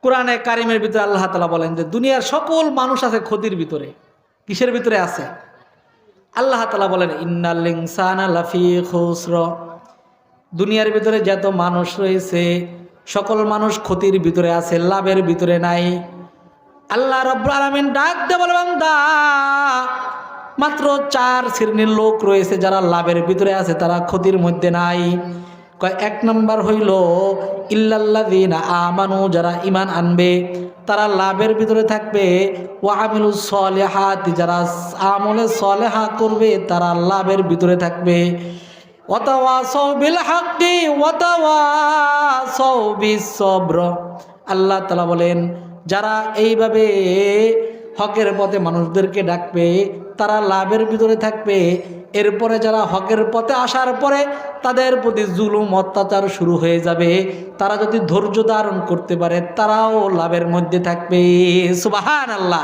কোরআনে কারিমের ভিতরে আল্লাহ তাআলা বলেন যে দুনিয়ার সকল মানুষ আছে ক্ষতির ভিতরে। কিসের ভিতরে আছে? আল্লাহ তাআলা বলেন ইন্নাল ইনসানা লাফি খুসর, দুনিয়ার ভিতরে যত মানুষ রয়েছে সকল মানুষ ক্ষতির ভিতরে আছে, লাভের ভিতরে নাই। আল্লাহ রাব্বুল আলামিন ডাক দিয়ে বলে বান্দা মাত্র 4 শ্রেণীর লোক রয়েছে যারা লাভের ভিতরে আছে, তারা ক্ষতির মধ্যে নাই। কয় 1 নাম্বার হইল ইল্লাল্লাযীনা আমানু, যারা ঈমান আনবে তারা লাভের ভিতরে থাকবে। ওয়া আমিলুস সলিহাত, যারা আমলে সলেহা করবে তারা লাভের ভিতরে থাকবে। ওয়া তাওয়াসাউ বিল হাক্কি ওয়া তাওয়াসাউ বিস সবর, আল্লাহ তাআলা বলেন যারা এইভাবে হকের পথে মানুষদেরকে ডাকবে তারা লাভের ভিতরে থাকবে। এরপরে যারা হকের পথে আসার পরে তাদের প্রতি জুলুম অত্যাচার শুরু হয়ে যাবে, তারা যদি ধৈর্য ধারণ করতে পারে তারাও লাভের মধ্যে থাকবে। সুবহানাল্লাহ।